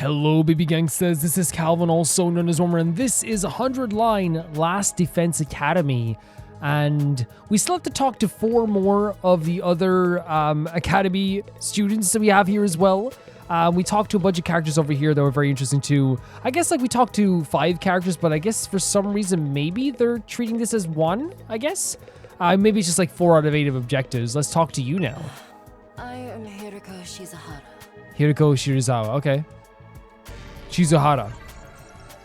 Hello, baby gangsters. This is Calvin, also known as Wormer, and this is 100 Line Last Defense Academy. And we still have to talk to 4 more of the other Academy students that we have here as well. We talked to a bunch of characters over here that were very interesting too. I guess like we talked to 5 characters, but I guess for some reason maybe they're treating this as 1, I guess. Maybe it's just like 4 out of 8 of objectives. Let's talk to you now. I am Hiroko Shizuhara. Hiroko Shirizawa, okay. Shizuhara.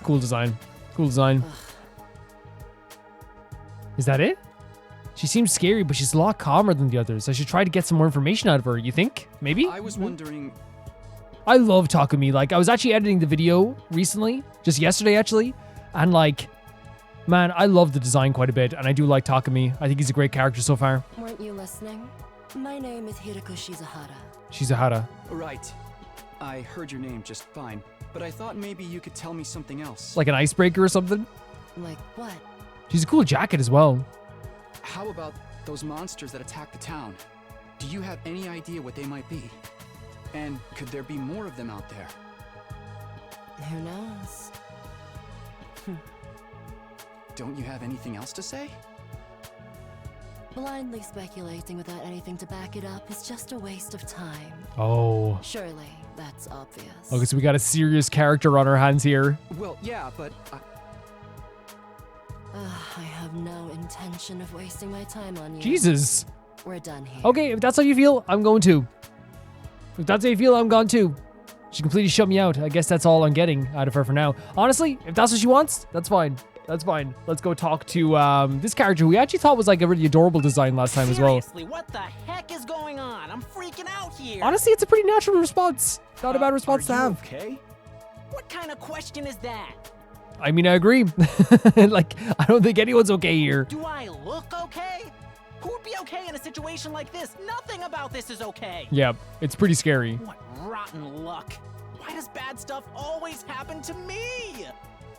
Cool design. Cool design. Is that it? She seems scary, but she's a lot calmer than the others. I should try to get some more information out of her. You think? Maybe? I was wondering... I love Takumi. Like, I was actually editing the video recently, just yesterday actually, and like, man, I love the design quite a bit, and I do like Takumi. I think he's a great character so far. Weren't you listening? My name is Hiroko Shizuhara. Shizuhara. Right. I heard your name just fine, but I thought maybe you could tell me something else. Like an icebreaker or something? Like what? She's a cool jacket as well. How about those monsters that attacked the town? Do you have any idea what they might be? And could there be more of them out there? Who knows? Don't you have anything else to say? Blindly speculating without anything to back it up is just a waste of time. Oh. Surely, that's obvious. Okay, so we got a serious character on our hands here. Well, yeah, but... I have no intention of wasting my time on you. Jesus. We're done here. Okay, if that's how you feel, I'm going to. If that's how you feel, I'm gone too. She completely shut me out. I guess that's all I'm getting out of her for now. Honestly, if that's what she wants, that's fine. That's fine. Let's go talk to this character who we actually thought was like a really adorable design last time as well. Seriously, what the heck is going on? I'm freaking out here. Honestly, it's a pretty natural response. Not a bad response to have. Okay? What kind of question is that? I mean, I agree. Like, I don't think anyone's okay here. Do I look okay? Who would be okay in a situation like this? Nothing about this is okay. Yeah, it's pretty scary. What rotten luck. Why does bad stuff always happen to me?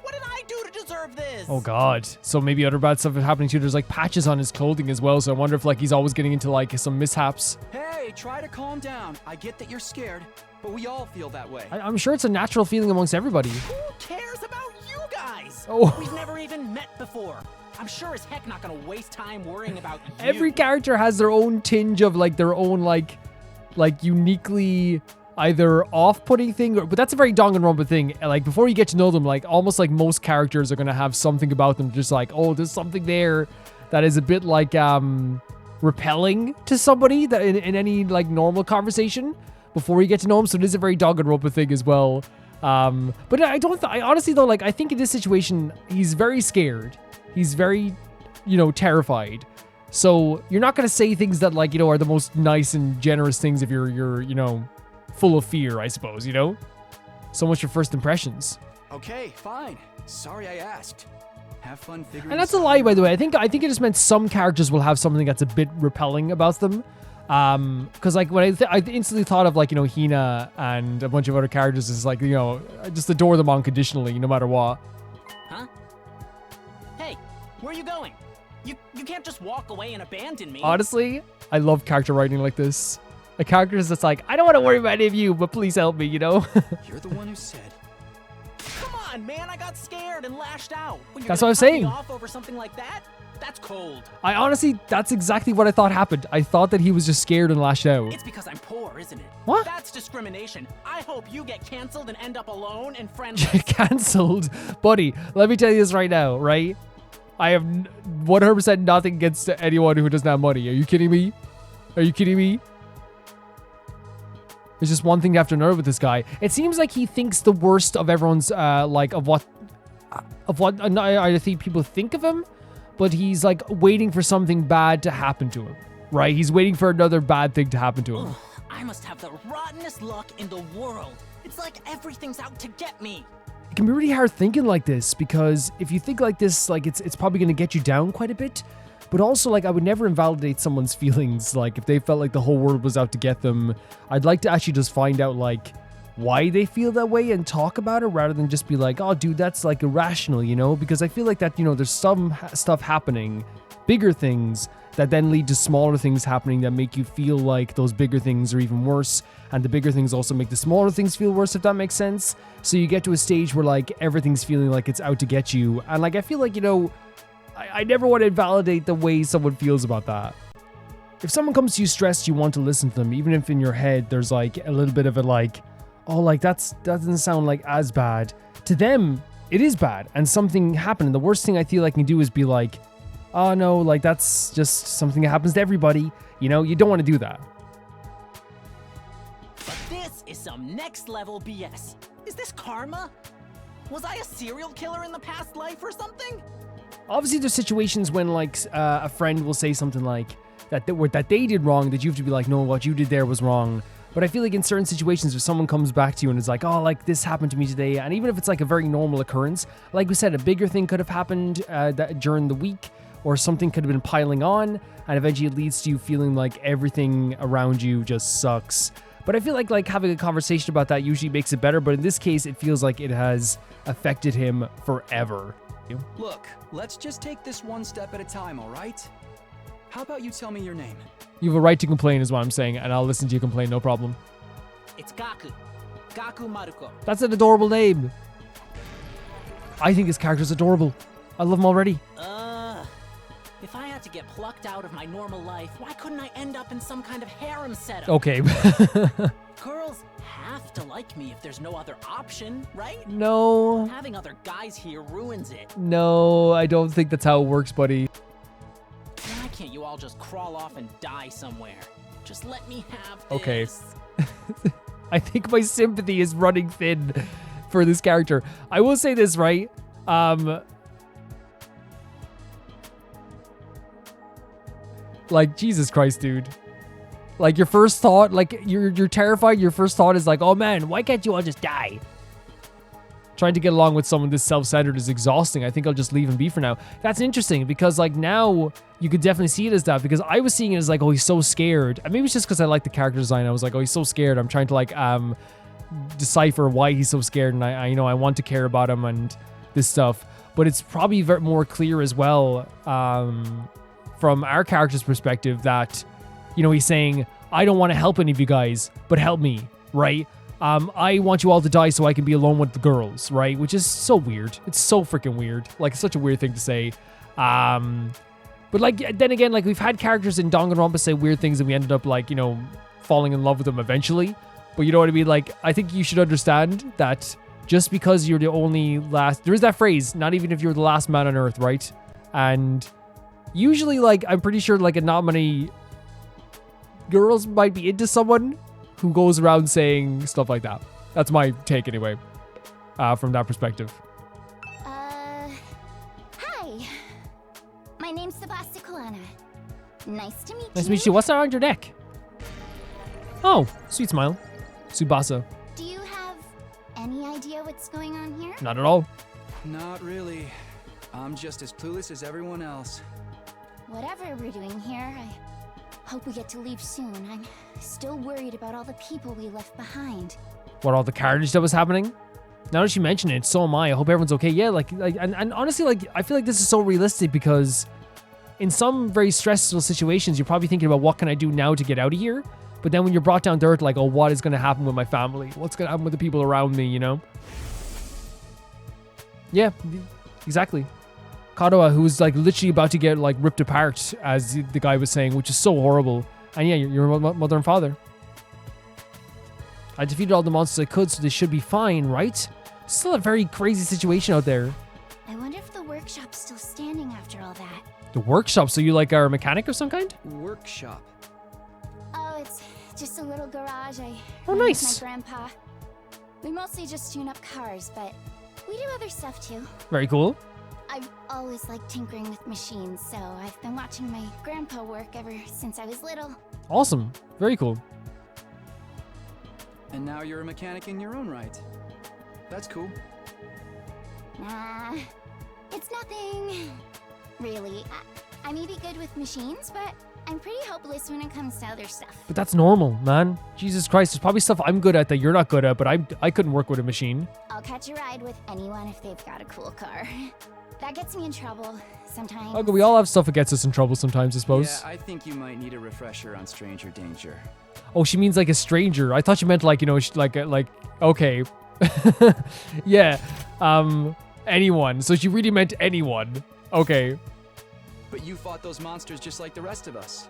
What did I do to deserve this? Oh god. So maybe other bad stuff is happening too. There's like patches on his clothing as well, so I wonder if like he's always getting into like some mishaps. Hey, try to calm down. I get that you're scared, but we all feel that way. I'm sure it's a natural feeling amongst everybody. Who cares about you guys? Oh. We've never even met before. I'm sure as heck not gonna waste time worrying about you. Every character has their own tinge of like their own like uniquely either off-putting thing, but that's a very Danganronpa thing. Like before you get to know them, like almost like most characters are gonna have something about them, just like, oh, there's something there that is a bit like repelling to somebody that in any like normal conversation before you get to know them. So it is a very Danganronpa thing as well. But I honestly though, like I think in this situation he's very scared. He's very, terrified. So you're not gonna say things that like are the most nice and generous things if you're full of fear, I suppose, So much for first impressions. Okay, fine. Sorry I asked. Have fun figuring. And that's a lie, by the way. I think it just meant some characters will have something that's a bit repelling about them. Because like when I instantly thought of like Hina and a bunch of other characters is like I just adore them unconditionally, no matter what. Huh? Hey, where are you going? You can't just walk away and abandon me. Honestly, I love character writing like this. A character that's like, I don't want to worry about any of you, but please help me, You're the one who said. Come on, man, I got scared and lashed out. That's what I'm saying. Off over something like that? That's cold. I honestly, that's exactly what I thought happened. I thought that he was just scared and lashed out. It's because I'm poor, isn't it? What? That's discrimination. I hope you get canceled and end up alone and friendless. Cancelled? Buddy, let me tell you this right now, right? I have 100% nothing against anyone who doesn't have money. Are you kidding me? Are you kidding me? There's just one thing after another with this guy. It seems like he thinks the worst of everyone's, of what I think people think of him, but he's like waiting for something bad to happen to him, right? He's waiting for another bad thing to happen to him. Ugh, I must have the rottenest luck in the world. It's like everything's out to get me. It can be really hard thinking like this because if you think like this, like it's probably going to get you down quite a bit. But also, like, I would never invalidate someone's feelings. Like, if they felt like the whole world was out to get them, I'd like to actually just find out, like, why they feel that way and talk about it rather than just be like, oh, dude, that's like irrational, you know? Because I feel like that, you know, there's some stuff happening, bigger things that then lead to smaller things happening that make you feel like those bigger things are even worse. And the bigger things also make the smaller things feel worse, if that makes sense. So you get to a stage where like everything's feeling like it's out to get you. And like, I feel like, you know, I never want to invalidate the way someone feels about that. If someone comes to you stressed, you want to listen to them, even if in your head there's like a little bit of a like, oh, like that doesn't sound like as bad. To them, it is bad and something happened. And the worst thing I feel I can do is be like, oh no, like that's just something that happens to everybody. You know, you don't want to do that. But this is some next level BS. Is this karma? Was I a serial killer in the past life or something? Obviously, there's situations when like a friend will say something like that they did wrong, that you have to be like, no, what you did there was wrong. But I feel like in certain situations, if someone comes back to you and is like, oh, like this happened to me today, and even if it's like a very normal occurrence, like we said, a bigger thing could have happened during the week, or something could have been piling on, and eventually it leads to you feeling like everything around you just sucks. But I feel like having a conversation about that usually makes it better, but in this case, it feels like it has affected him forever. Look, let's just take this one step at a time, all right? How about you tell me your name? You have a right to complain is what I'm saying, and I'll listen to you complain, no problem. It's Gaku. Gaku Maruko. That's an adorable name. I think his character's adorable. I love him already. If I had to get plucked out of my normal life, why couldn't I end up in some kind of harem setup? Okay. Girls have to like me if there's no other option, right? No. Having other guys here ruins it. No, I don't think that's how it works, buddy. Why can't you all just crawl off and die somewhere? Just let me have this. Okay. I think my sympathy is running thin for this character. I will say this, right? Like, Jesus Christ, dude. Like, your first thought, like, you're terrified. Your first thought is like, oh man, why can't you all just die? Trying to get along with someone this self-centered is exhausting. I think I'll just leave him be for now. That's interesting because, like, now you could definitely see it as that, because I was seeing it as like, oh, he's so scared. And maybe it's just because I like the character design. I was like, oh, he's so scared. I'm trying to like decipher why he's so scared, and I you know, I want to care about him and this stuff. But it's probably more clear as well from our character's perspective that, you know, he's saying, I don't want to help any of you guys, but help me, right? I want you all to die so I can be alone with the girls, right? Which is so weird. It's so freaking weird. Like, such a weird thing to say. But like, then again, like, we've had characters in Danganronpa say weird things and we ended up like, you know, falling in love with them eventually. But you know what I mean? Like, I think you should understand that just because you're the only last, there is that phrase, not even if you're the last man on earth, right? And usually, like, I'm pretty sure like not many girls might be into someone who goes around saying stuff like that. That's my take anyway, from that perspective. Hi. My name's Sebastian. Nice to meet you. Nice to meet you. What's around your neck? Oh, sweet smile. Tsubasa. Do you have any idea what's going on here? Not at all. Not really. I'm just as clueless as everyone else. Whatever we're doing here, I hope we get to leave soon. I'm still worried about all the people we left behind. What, all the carnage that was happening? Now that you mention it, so am I. I hope everyone's okay. Yeah, and honestly, like, I feel like this is so realistic because in some very stressful situations, you're probably thinking about what can I do now to get out of here? But then when you're brought down to earth, like, oh, what is going to happen with my family? What's going to happen with the people around me, you know? Yeah, exactly. Kadoa, who's like literally about to get like ripped apart, as the guy was saying, which is so horrible. And yeah, your mother and father. I defeated all the monsters I could, so they should be fine, right? Still a very crazy situation out there. I wonder if the workshop's still standing after all that. The workshop? So you like are a mechanic of some kind? Workshop. Oh, it's just a little garage I Oh, run nice. with my grandpa. We mostly just tune up cars, but we do other stuff too. Very cool. I've always liked tinkering with machines, so I've been watching my grandpa work ever since I was little. Awesome. Very cool. And now you're a mechanic in your own right. That's cool. Nah, it's nothing. Really, I may be good with machines, but I'm pretty hopeless when it comes to other stuff. But that's normal, man. Jesus Christ, there's probably stuff I'm good at that you're not good at, but I couldn't work with a machine. I'll catch a ride with anyone if they've got a cool car. That gets me in trouble sometimes. Okay, we all have stuff that gets us in trouble sometimes, I suppose. Yeah, I think you might need a refresher on stranger danger. Oh, she means like a stranger. I thought you meant like, you know, like, okay. Yeah. Anyone. So she really meant anyone. Okay. But you fought those monsters just like the rest of us.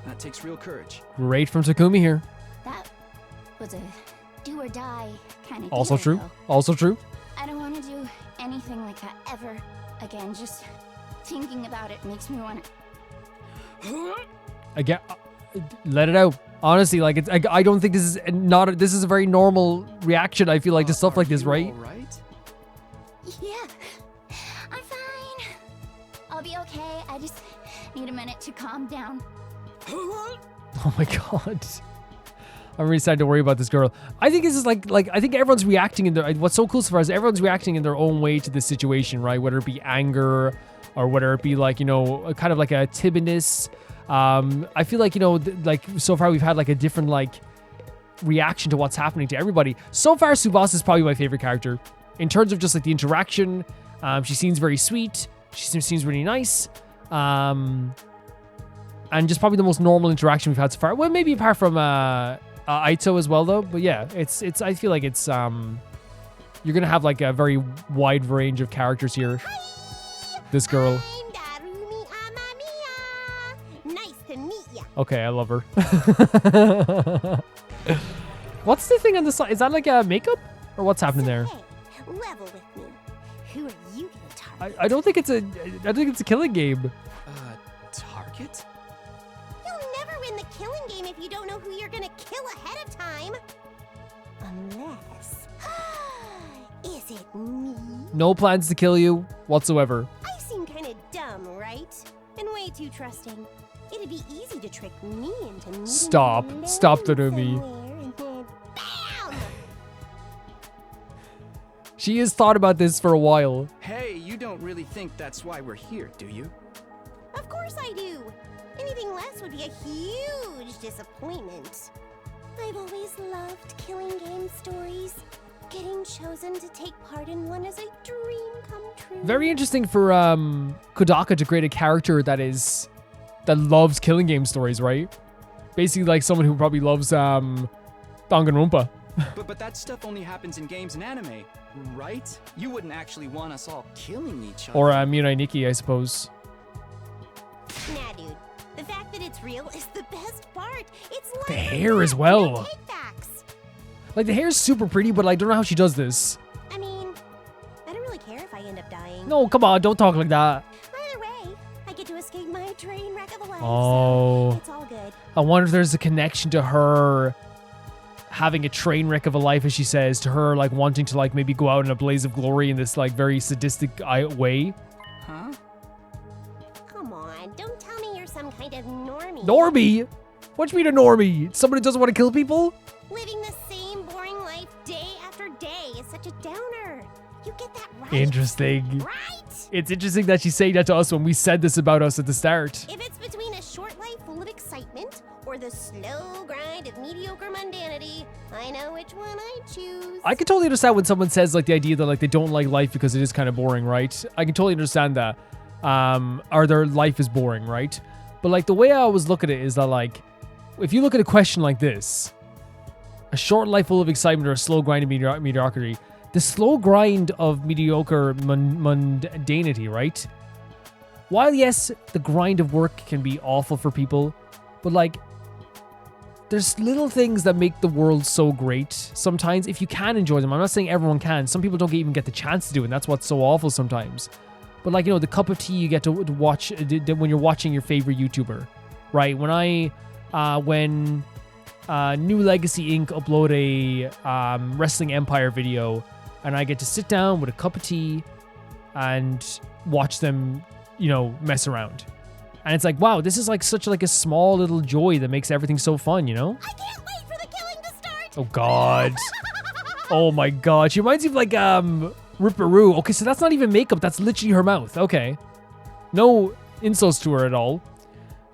That takes real courage. Great from Takumi here. That was a do or die kind of Also deal, true. though. Also true. I don't want to do anything like that ever again. Just thinking about it makes me want to. Again, let it out. Honestly, like it's. I don't think this is not. This is a very normal reaction. I feel like to stuff like this, right? All right? Yeah, I'm fine. I'll be okay. I just need a minute to calm down. Oh my god. I'm really sad to worry about this girl. I think this is like I think everyone's reacting in their. What's so cool so far is everyone's reacting in their own way to this situation, right? Whether it be anger or whether it be like, you know, kind of like a timidness. I feel like, you know, like so far we've had like a different like reaction to what's happening to everybody. So far, Tsubasa is probably my favorite character in terms of just like the interaction. She seems very sweet. She seems really nice. And just probably the most normal interaction we've had so far. Well, maybe apart from Aito as well, though. But yeah, it's. I feel like it's. You're gonna have like a very wide range of characters here. This girl. I'm Darumi Amamiya. Nice to meet ya. Okay, I love her. What's the thing on the side? Is that like a makeup or what's happening there? Hey, level with me. Who are you gonna target? I don't think it's a. I don't think it's a killing game. Target? You'll never win the killing game if you don't know who you're gonna kill ahead of time. Unless. Is it me? No plans to kill you whatsoever. I seem kind of dumb, right? And way too trusting. It'd be easy to trick me into meeting Stop. you alone Stop, Darumi. somewhere and then BAM! She has thought about this for a while. Hey, you don't really think that's why we're here, do you? Of course I do. Anything less would be a huge disappointment. I've always loved killing game stories. Getting chosen to take part in one is a dream come true. Very interesting for Kodaka to create a character that loves killing game stories, right? Basically like someone who probably loves Danganronpa. But that stuff only happens in games and anime, right? You wouldn't actually want us all killing each other. Or Mirai Nikki, I suppose. Nah, dude. The fact that it's real is the best part. It's like The hair as well. Takebacks. Like the hair is super pretty, but I don't know how she does this. I mean, I don't really care if I end up dying. No, come on, don't talk like that. Either way, I get to escape my train wreck of a life. Oh. So it's all good. I wonder if there's a connection to her having a train wreck of a life, as she says, to her like wanting to like maybe go out in a blaze of glory in this like very sadistic way. Huh? Come on, don't tell me you're some kind of normie. Normie? What do you mean a normie? Someone who doesn't want to kill people? Living the same boring life day after day is such a downer. You get that right. Interesting. Right? It's interesting that she's saying that to us when we said this about us at the start. If it's between a short life full of excitement or the slow grind of mediocre mundanity, I know which one I choose. I can totally understand when someone says like the idea that like they don't like life because it is kind of boring, right? I can totally understand that. Or their life is boring, right? But like the way I always look at it is that like, if you look at a question like this, a short life full of excitement or a slow grind of mediocrity, the slow grind of mediocre mundanity, right? While yes, the grind of work can be awful for people, but like, there's little things that make the world so great sometimes if you can enjoy them. I'm not saying everyone can. Some people don't even get the chance to do it, and that's what's so awful sometimes. But like, you know, the cup of tea you get to watch when you're watching your favorite YouTuber, right? When New Legacy Inc. upload a Wrestling Empire video, and I get to sit down with a cup of tea and watch them, you know, mess around. And it's like, wow, this is like such like a small little joy that makes everything so fun, you know? I can't wait for the killing to start. Oh God. Oh my God. She reminds me of like Ripperoo. Okay, so that's not even makeup. That's literally her mouth. Okay. No insults to her at all.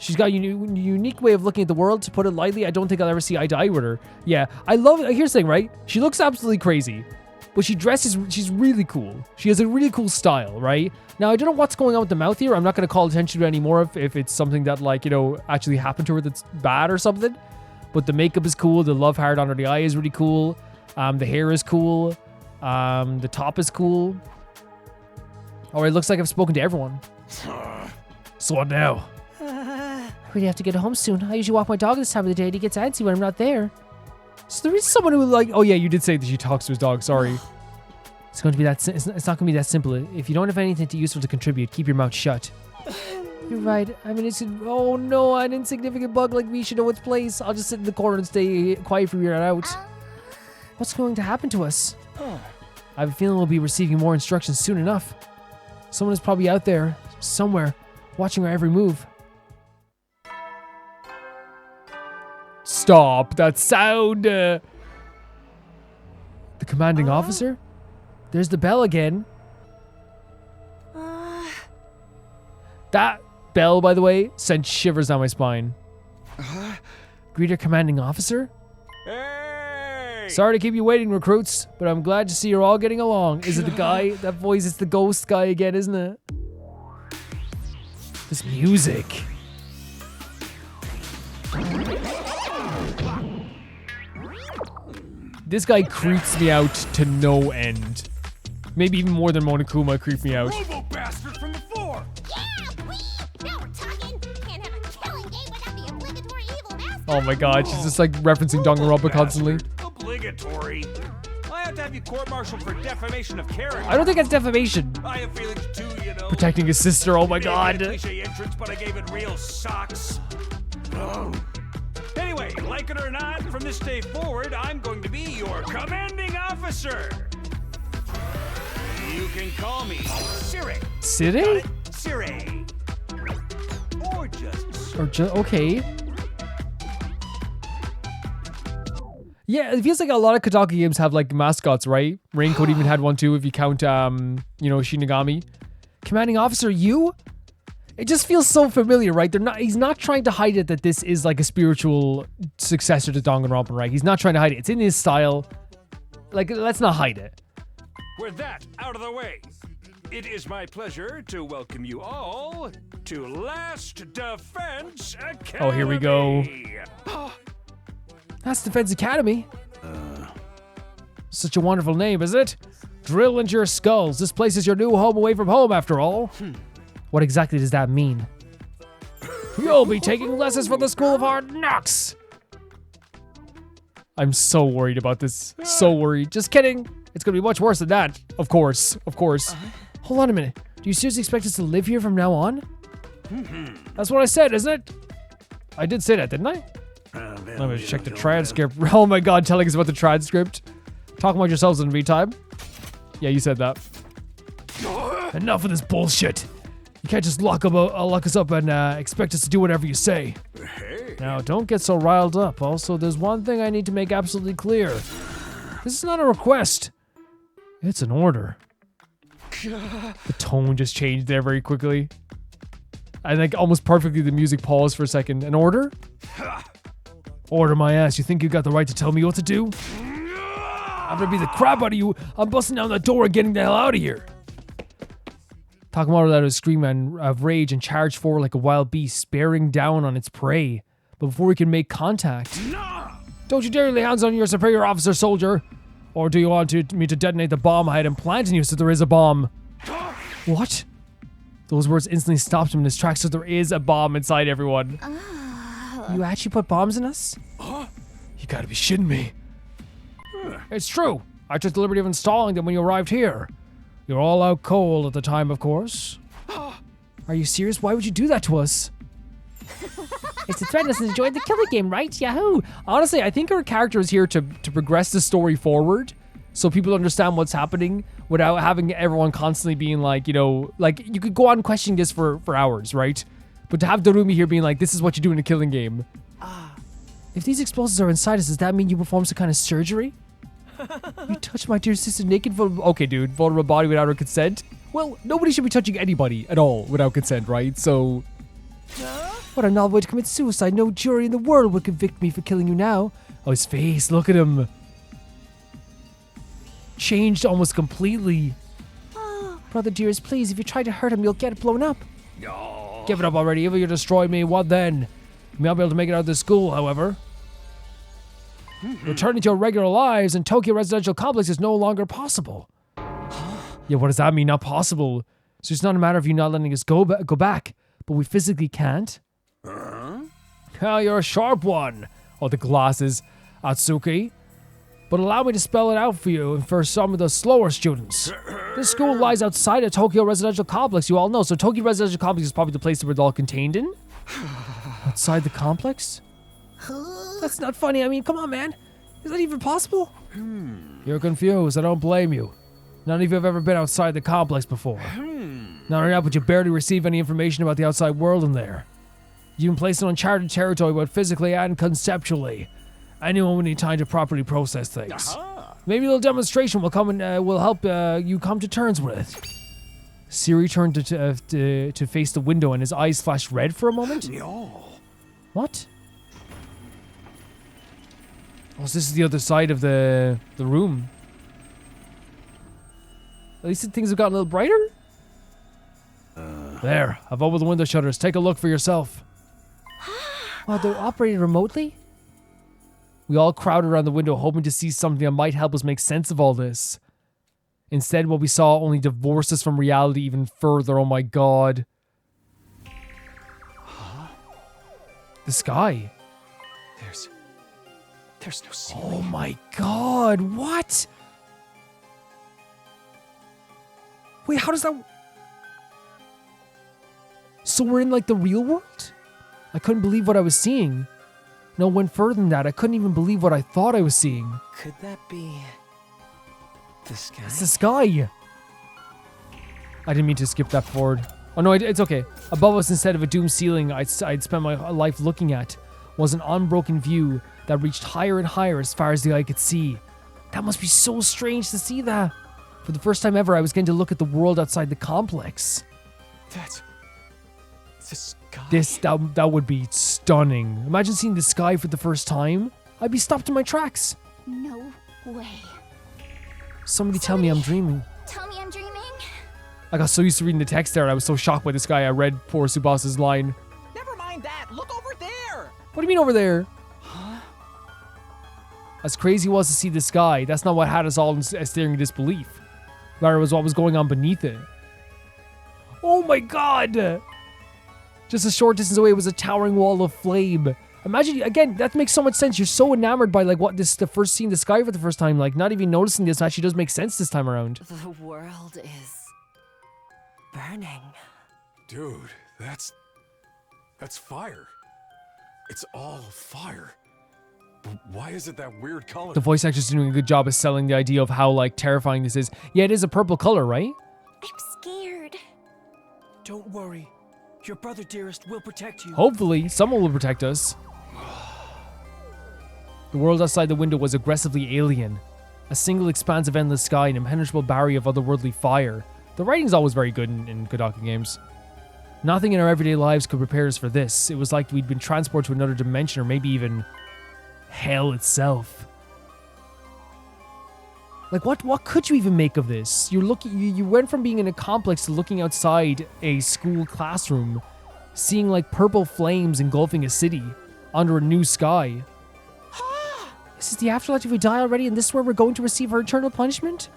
She's got a unique way of looking at the world, to put it lightly. I don't think I'll ever see eye to eye with her. Yeah, I love it. Here's the thing, right? She looks absolutely crazy, but she's really cool. She has a really cool style, right? Now, I don't know what's going on with the mouth here. I'm not going to call attention to it anymore if it's something that, like, you know, actually happened to her that's bad or something. But the makeup is cool. The love heart under the eye is really cool. The hair is cool. The top is cool. Oh, it looks like I've spoken to everyone. So what now? I really have to get home soon. I usually walk my dog this time of the day and he gets antsy when I'm not there. So there is someone who, like, oh yeah, you did say that she talks to his dog, sorry. It's going to be that, it's not going to be that simple. If you don't have anything useful to contribute, keep your mouth shut. You're right. I'm an oh no, an insignificant bug like me should know its place. I'll just sit in the corner and stay quiet from here on out. What's going to happen to us? I have a feeling we'll be receiving more instructions soon enough. Someone is probably out there, somewhere, watching our every move. Stop that sound! The commanding officer? There's the bell again. That bell, by the way, sent shivers down my spine. Greeter commanding officer? Hey! Sorry to keep you waiting, recruits, but I'm glad to see you're all getting along. Is it the guy? That voice is the ghost guy again, isn't it? This music. This guy creeps me out to no end. Maybe even more than Monokuma creeped me out. Robo bastard from the floor! Yeah, wee! Now we're talking. Can't have a killing game without the obligatory evil master. Oh my god, she's just like referencing Danganronpa constantly. Obligatory. I have to have you court-martialed for defamation of character. I don't think that's defamation. I have feelings too, you know. Protecting his sister, oh my Maybe a god. cliche entrance, but I gave it real socks. Anyway, like it or not, from this day forward, I'm going to be your commanding officer. You can call me Sirei. Sirei? Sirei. Or just okay. Yeah, it feels like a lot of Kotaku games have like mascots, right? Raincoat even had one too, if you count, you know, Shinigami. Commanding officer, you? It just feels so familiar, right? He's not trying to hide it that this is like a spiritual successor to Danganronpa, right? He's not trying to hide it. It's in his style. Like, let's not hide it. with that out of the way, it is my pleasure to welcome you all to Last Defense Academy. Oh, here we go. Last Defense Academy? Such a wonderful name, isn't it? Drill into your skulls. This place is your new home away from home, after all. What exactly does that mean? You'll be taking lessons from the School of Hard Knocks. I'm so worried about this. So worried. Just kidding. It's gonna be much worse than that. Of course. Of course. Hold on a minute. Do you seriously expect us to live here from now on? That's what I said, isn't it? I did say that, didn't I? Let me check the transcript. Oh my god, telling us about the transcript. Talk about yourselves in the meantime. Yeah, you said that. Enough of this bullshit. You can't just lock us up and expect us to do whatever you say. Now, don't get so riled up. Also, there's one thing I need to make absolutely clear. This is not a request. It's an order. The tone just changed there very quickly. And like almost perfectly the music paused for a second. An order? Order my ass. You think you got the right to tell me what to do? I'm gonna beat the crap out of you. I'm busting down that door and getting the hell out of here. Takamaru let out a scream of rage and charged forward like a wild beast, bearing down on its prey. But before he can make contact... Don't you dare lay hands on your superior officer, soldier! Or do you want me to detonate the bomb I had implanted in you so there is a bomb? What? Those words instantly stopped him in his tracks, so there is a bomb inside everyone. You actually put bombs in us? You gotta be shitting me. It's true. I took the liberty of installing them when you arrived here. You're all out cold at the time, of course. Are you serious? Why would you do that to us? It's to threaten us and enjoy the killer game, right? Yahoo! Honestly, I think our character is here to progress the story forward so people understand what's happening without having everyone constantly being like, you know, like you could go on questioning this for hours, right? But to have Darumi here being like, this is what you do in a killing game. If these explosives are inside us, does that mean you perform some kind of surgery? You touched my dear sister naked, okay, dude, vulnerable body without her consent? Well, nobody should be touching anybody at all without consent, right? So... What a novel way to commit suicide. No jury in the world would convict me for killing you now. Oh, his face. Look at him. Changed almost completely. Brother dearest, please, if you try to hurt him, you'll get blown up. Oh. Give it up already. If you destroy me, what then? You may not be able to make it out of the school, however. Returning to your regular lives in Tokyo Residential Complex is no longer possible. Yeah, what does that mean? Not possible. So it's not a matter of you not letting us go back, but we physically can't. Oh, you're a sharp one. Oh, the glasses, Atsuki. But allow me to spell it out for you and for some of the slower students. This school lies outside of Tokyo Residential Complex, you all know. So Tokyo Residential Complex is probably the place where it's all contained in? Outside the complex? That's not funny. I mean, come on, man. Is that even possible? You're confused. I don't blame you. None of you have ever been outside the complex before. Not only that, but you barely receive any information about the outside world in there. You've been placed in uncharted territory, both physically and conceptually. Anyone will need time to properly process things. Maybe a little demonstration will come and will help you come to terms with it. Sirei turned to face the window, and his eyes flashed red for a moment. What? Oh, so this is the other side of the room. At least things have gotten a little brighter. There, I've opened the window shutters. Take a look for yourself. Oh, they're operated remotely? We all crowded around the window hoping to see something that might help us make sense of all this. Instead, what we saw only divorced us from reality even further. Oh my god. The sky. There's no ceiling. Oh my god, what? Wait, how does that... So we're in like the real world? I couldn't believe what I was seeing. No, it went further than that. I couldn't even believe what I thought I was seeing. Could that be the sky? It's the sky. I didn't mean to skip that forward. Oh no, it's okay. Above us, instead of a doomed ceiling I'd spent my life looking at, was an unbroken view that reached higher and higher as far as the eye could see. That must be so strange to see that. For the first time ever, I was getting to look at the world outside the complex. That's the sky. That would be stunning. Imagine seeing the sky for the first time. I'd be stopped in my tracks. No way. Somebody tell me I'm dreaming. Tell me I'm dreaming. I got so used to reading the text there, and I was so shocked by this guy. I read poor Tsubas's line. Never mind that. Look over there. What do you mean over there? Huh? As crazy it was to see the sky, that's not what had us all in staring disbelief. Rather, it was what was going on beneath it. Oh my god! Just a short distance away was a towering wall of flame. Imagine, again, that makes so much sense. You're so enamored by like the first seeing the sky for the first time, like not even noticing this actually does make sense this time around. The world is burning. Dude, that's fire. It's all fire. Why is it that weird color? The voice actor's doing a good job of selling the idea of how like terrifying this is. Yeah, it is a purple color, right? I'm scared. Don't worry. Your brother dearest will protect you. Hopefully, someone will protect us. The world outside the window was aggressively alien. A single expanse of endless sky, an impenetrable barrier of otherworldly fire. The writing's always very good in Kodaku games. Nothing in our everyday lives could prepare us for this. It was like we'd been transported to another dimension, or maybe even hell itself. Like, what could you even make of this? You went from being in a complex to looking outside a school classroom, seeing like purple flames engulfing a city under a new sky. This is the afterlife if we die already, and this is where we're going to receive our eternal punishment?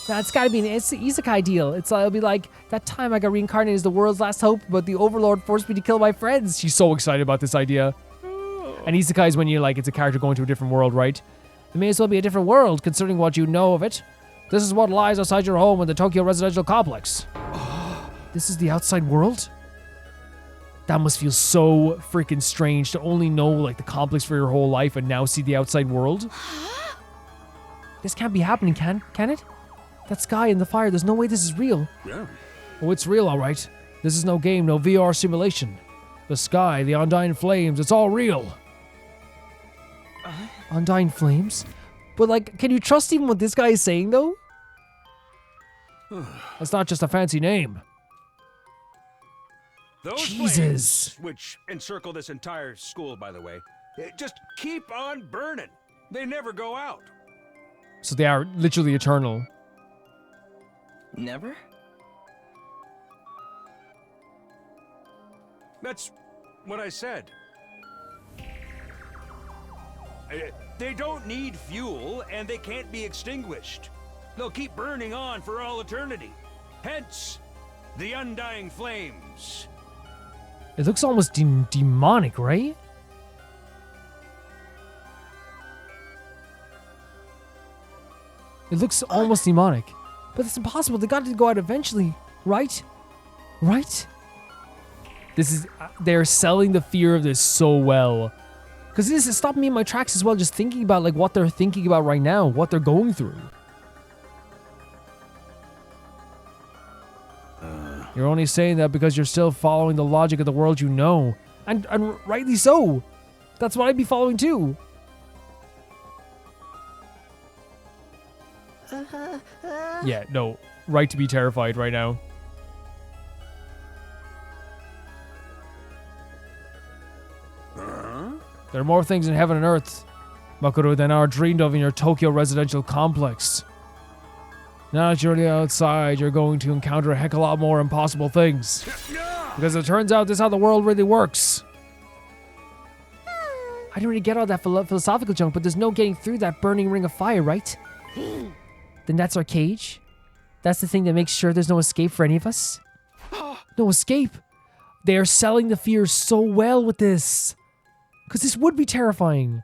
That's gotta be it's the isekai deal. It'll be like, that time I got reincarnated as the world's last hope, but the overlord forced me to kill my friends. She's so excited about this idea. And isekai is when you like, it's a character going to a different world, right? It may as well be a different world, considering what you know of it. This is what lies outside your home in the Tokyo Residential Complex. This is the outside world? That must feel so freaking strange to only know like the complex for your whole life and now see the outside world. This can't be happening, can it? That sky and the fire, there's no way this is real. Yeah. Oh, it's real, all right. This is no game, no VR simulation. The sky, the undying flames, it's all real. Undying flames? But like, can you trust even what this guy is saying though? That's not just a fancy name. Those Jesus. flames, which encircle this entire school, by the way, just keep on burning. They never go out. So they are literally eternal. Never? That's what I said. They don't need fuel, and they can't be extinguished. They'll keep burning on for all eternity. Hence, the undying flames. It looks almost demonic, right? It looks almost demonic. But it's impossible. They got to go out eventually, right? Right? This is... They're selling the fear of this so well. Because this is stopping me in my tracks as well, just thinking about like what they're thinking about right now, what they're going through. You're only saying that because you're still following the logic of the world you know. And rightly so. That's what I'd be following too. Yeah, no. Right to be terrified right now. There are more things in heaven and earth, Makoto, than are dreamed of in your Tokyo residential complex. Now that you're outside, you're going to encounter a heck of a lot more impossible things. Because it turns out this is how the world really works. I didn't really get all that philosophical junk, but there's no getting through that burning ring of fire, right? Then that's our cage? That's the thing that makes sure there's no escape for any of us? No escape? They are selling the fear so well with this. Because this would be terrifying.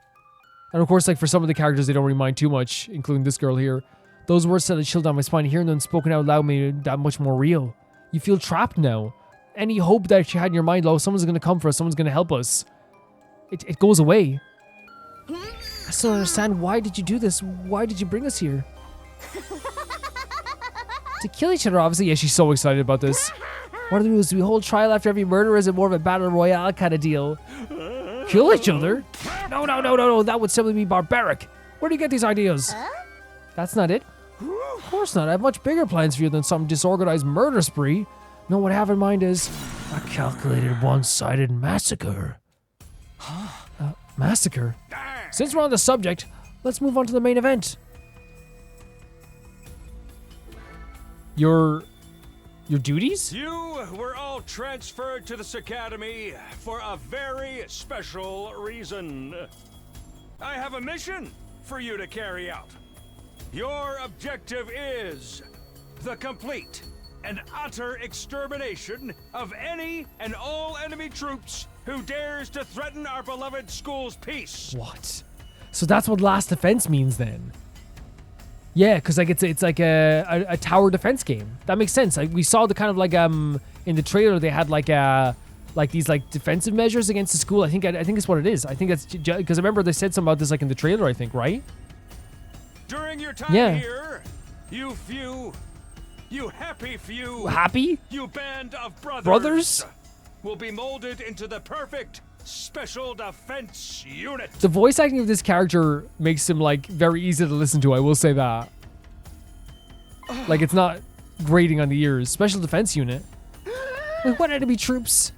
And of course, like for some of the characters, they don't really mind too much, including this girl here. Those words sent a chill down my spine. Hearing them spoken out loud made it that much more real. You feel trapped now. Any hope that you had in your mind, someone's going to come for us, someone's going to help us. It goes away. I still don't understand. Why did you do this? Why did you bring us here? To kill each other, obviously. Yeah, she's so excited about this. What are the rules? Do we hold trial after every murder, or is it more of a battle royale kind of deal? Kill each other? No. That would simply be barbaric. Where do you get these ideas? That's not it. Of course not. I have much bigger plans for you than some disorganized murder spree. No, what I have in mind is a calculated one-sided massacre. Massacre? Since we're on the subject, let's move on to the main event. Your duties? You were all transferred to this academy for a very special reason. I have a mission for you to carry out. Your objective is the complete and utter extermination of any and all enemy troops who dares to threaten our beloved school's peace. What? So that's what last defense means then? Yeah, because like it's like a tower defense game. That makes sense. Like we saw the kind of like in the trailer they had like these like defensive measures against the school. I think it's what it is. I think that's because I remember they said something about this like in the trailer. I think, right? During your time here, you happy few, you band of brothers will be molded into the perfect special defense unit. The voice acting of this character makes him like very easy to listen to. I will say that. Like it's not grating on the ears. Special defense unit. Wait, what enemy troops?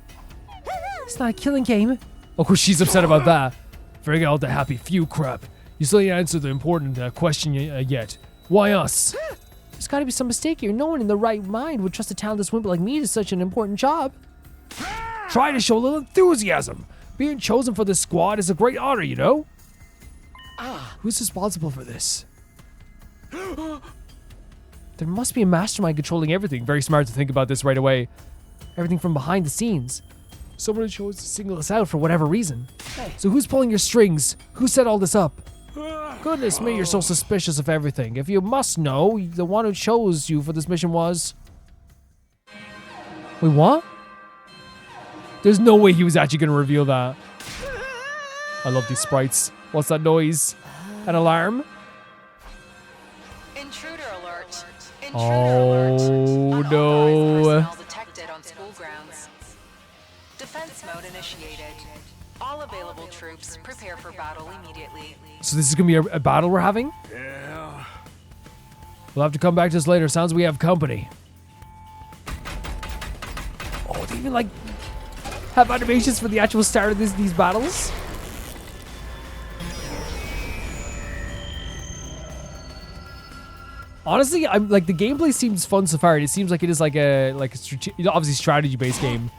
It's not a killing game. Of course, she's upset about that. Forget all the happy few crap. You still didn't answer the important question yet. Why us? There's got to be some mistake here. No one in the right mind would trust a talentless wimp like me to such an important job. Try to show a little enthusiasm. Being chosen for this squad is a great honor, you know? Who's responsible for this? There must be a mastermind controlling everything. Very smart to think about this right away. Everything from behind the scenes. Someone chose to single us out for whatever reason. So who's pulling your strings? Who set all this up? Goodness me, you're so suspicious of everything. If you must know, the one who chose you for this mission was... Wait, what? There's no way he was actually going to reveal that. I love these sprites. What's that noise? An alarm? Intruder alert. Oh, no. Personnel detected on school grounds. Defense mode initiated. All available troops prepare for battle immediately. So this is going to be a battle we're having? Yeah. We'll have to come back to this later. Sounds we have company. Oh, they even like have animations for the actual start of these battles. Honestly, I'm like the gameplay seems fun so far. It seems like it is like a obviously strategy-based game.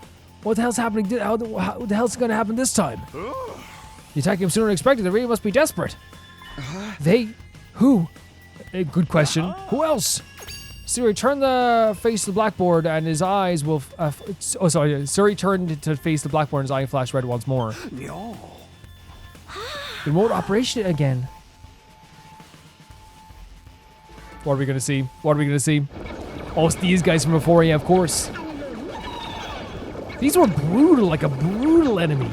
What the hell's happening? How the hell's going to happen this time? The attack came sooner than expected. They really must be desperate. They? Who? Good question. Who else? Sirei turned to face the blackboard and his eyes will... Sirei turned to face the blackboard and his eye flashed red once more. Remote operation again. What are we going to see? What are we going to see? Oh, it's these guys from before, yeah, of course. These were brutal, like a brutal enemy.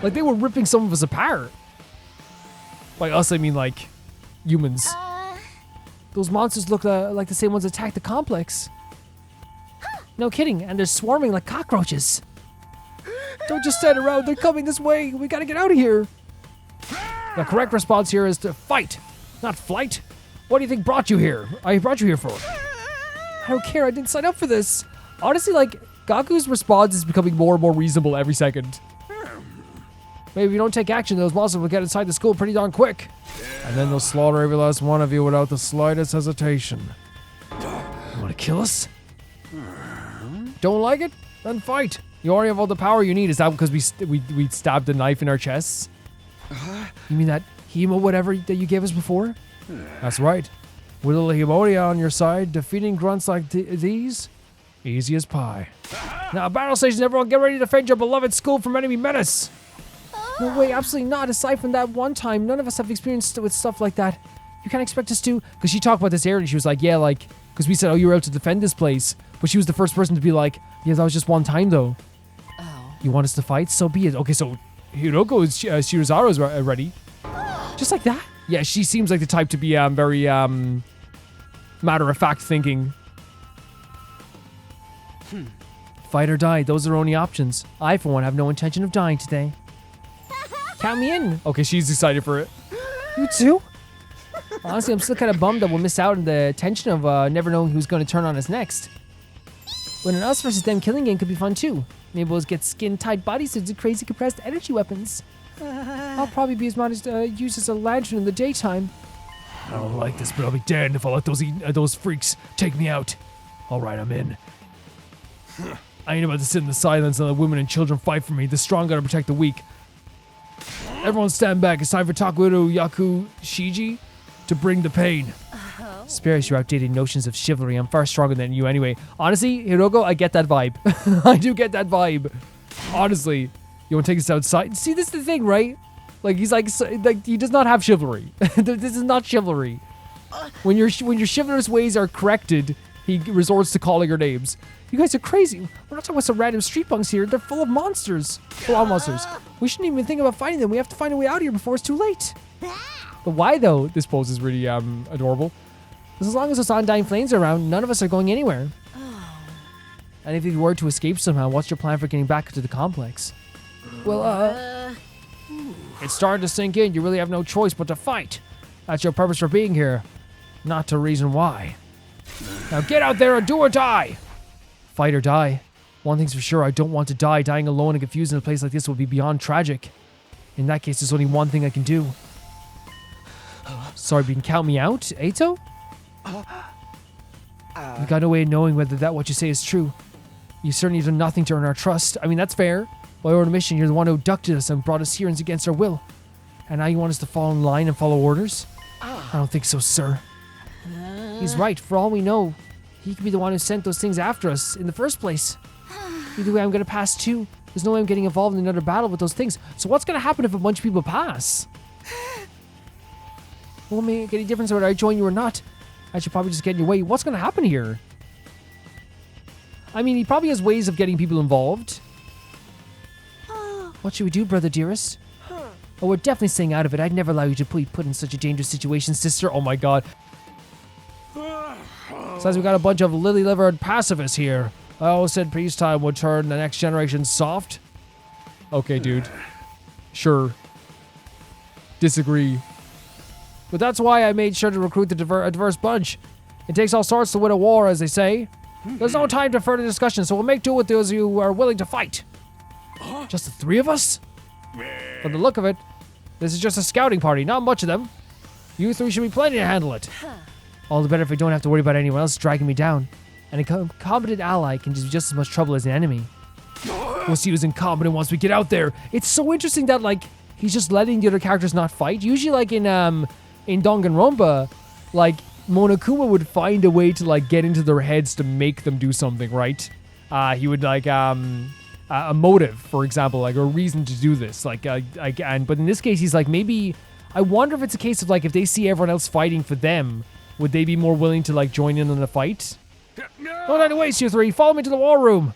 Like they were ripping some of us apart. By us, I mean like humans. Those monsters look like the same ones that attacked the complex. No kidding, and they're swarming like cockroaches. Don't just stand around, they're coming this way. We gotta get out of here. The correct response here is to fight, not flight. What do you think brought you here? I brought you here for? I don't care, I didn't sign up for this. Honestly, like, Gaku's response is becoming more and more reasonable every second. Maybe if you don't take action, those monsters will get inside the school pretty darn quick. And then they'll slaughter every last one of you without the slightest hesitation. You want to kill us? Don't like it? Then fight. You already have all the power you need. Is that because we stabbed a knife in our chests? You mean that hemo whatever that you gave us before? That's right. With a little hemonia on your side, defeating grunts like these, easy as pie. Now, battle stations, everyone get ready to defend your beloved school from enemy menace. No way, absolutely not. Aside from that one time, none of us have experience with stuff like that. You can't expect us to. Because she talked about this earlier. She was like, yeah, like, because we said, oh, you were out to defend this place. But she was the first person to be like, yeah, that was just one time, though. Oh. You want us to fight? So be it. Okay, so Hiroko is Shirazawa's ready. Just like that? Yeah, she seems like the type to be very matter-of-fact thinking. Fight or die, those are only options. I, for one, have no intention of dying today. Count me in. Okay, she's excited for it. You too? Honestly, I'm still kind of bummed that we'll miss out on the tension of never knowing who's going to turn on us next. When an us versus them killing game could be fun too. Maybe we'll get skin-tight bodysuits and crazy compressed energy weapons. I'll probably be used as a lantern in the daytime. I don't like this, but I'll be damned if I let those freaks take me out. Alright, I'm in. I ain't about to sit in the silence and let women and children fight for me. The strong gotta protect the weak. Everyone stand back. It's time for Takuero Yaku Shiji to bring the pain. Spare us your outdated notions of chivalry. I'm far stronger than you anyway. Honestly, Hiroko, I get that vibe. I do get that vibe. Honestly. You want to take us outside? See, this is the thing, right? Like, he's like he does not have chivalry. This is not chivalry. When your chivalrous ways are corrected, he resorts to calling her names. You guys are crazy. We're not talking about some random street punks here. They're full of monsters. Full of monsters. We shouldn't even think about fighting them. We have to find a way out here before it's too late. But why, though? This pose is really adorable. As long as those undying flames are around, none of us are going anywhere. And if you were to escape somehow, what's your plan for getting back to the complex? Well, it's starting to sink in. You really have no choice but to fight. That's your purpose for being here. Not to reason why. Now get out there and do or die. Fight or die. One thing's for sure, I don't want to die. Dying alone and confused in a place like this would be beyond tragic. In that case, there's only one thing I can do. Sorry, but you can count me out, Eito? We got no way of knowing whether what you say is true. You certainly done nothing to earn our trust. I mean, that's fair. By your mission, you're the one who abducted us and brought us here against our will. And now you want us to fall in line and follow orders? I don't think so, sir. He's right. For all we know, he could be the one who sent those things after us in the first place. Either way, I'm going to pass too. There's no way I'm getting involved in another battle with those things. So what's going to happen if a bunch of people pass? Won't make any difference whether I join you or not. I should probably just get in your way. What's going to happen here? I mean, he probably has ways of getting people involved. What should we do, brother dearest? Oh, we're definitely staying out of it. I'd never allow you to be put in such a dangerous situation, sister. Oh my god. Says we got a bunch of lily-livered pacifists here. I always said peacetime would turn the next generation soft. Okay, dude. Sure. Disagree. But that's why I made sure to recruit a diverse bunch. It takes all sorts to win a war, as they say. There's no time for further discussion, so we'll make do with those who are willing to fight. Just the 3 of us? From the look of it, this is just a scouting party, not much of them. You 3 should be plenty to handle it. All the better if I don't have to worry about anyone else dragging me down. An incompetent ally can do just as much trouble as an enemy. We'll see who's incompetent once we get out there. It's so interesting that, like, he's just letting the other characters not fight. Usually, like, in Danganronpa, like, Monokuma would find a way to, like, get into their heads to make them do something, right? He would, like, a motive, for example, like, a reason to do this. Like, but in this case, he's like, maybe... I wonder if it's a case of, like, if they see everyone else fighting for them, would they be more willing to, like, join in on the fight? Don't let it waste, you 3. Follow me to the war room.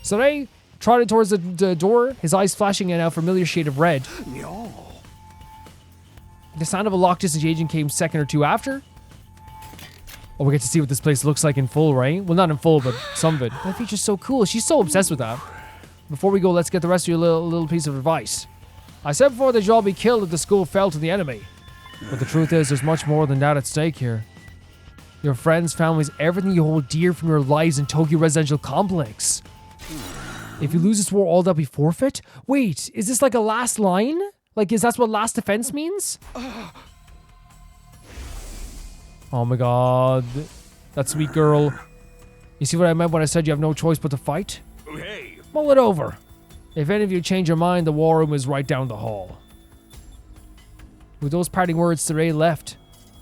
Sirei trotted towards the door, his eyes flashing in a familiar shade of red. The sound of a lock disengaging came second or 2 after. Oh, we get to see what this place looks like in full, right? Well, not in full, but some of it. That feature's so cool. She's so obsessed with that. Before we go, let's get the rest of your little piece of advice. I said before that you'd all be killed if the school fell to the enemy. But the truth is, there's much more than that at stake here. Your friends, families, everything you hold dear from your lives in Tokyo Residential Complex. If you lose this war, all that be forfeit? Wait, is this like a last line? Like, is that what last defense means? Oh my god. That sweet girl. You see what I meant when I said you have no choice but to fight? Hey. Mull it over. If any of you change your mind, the war room is right down the hall. With those parting words, Sirei left,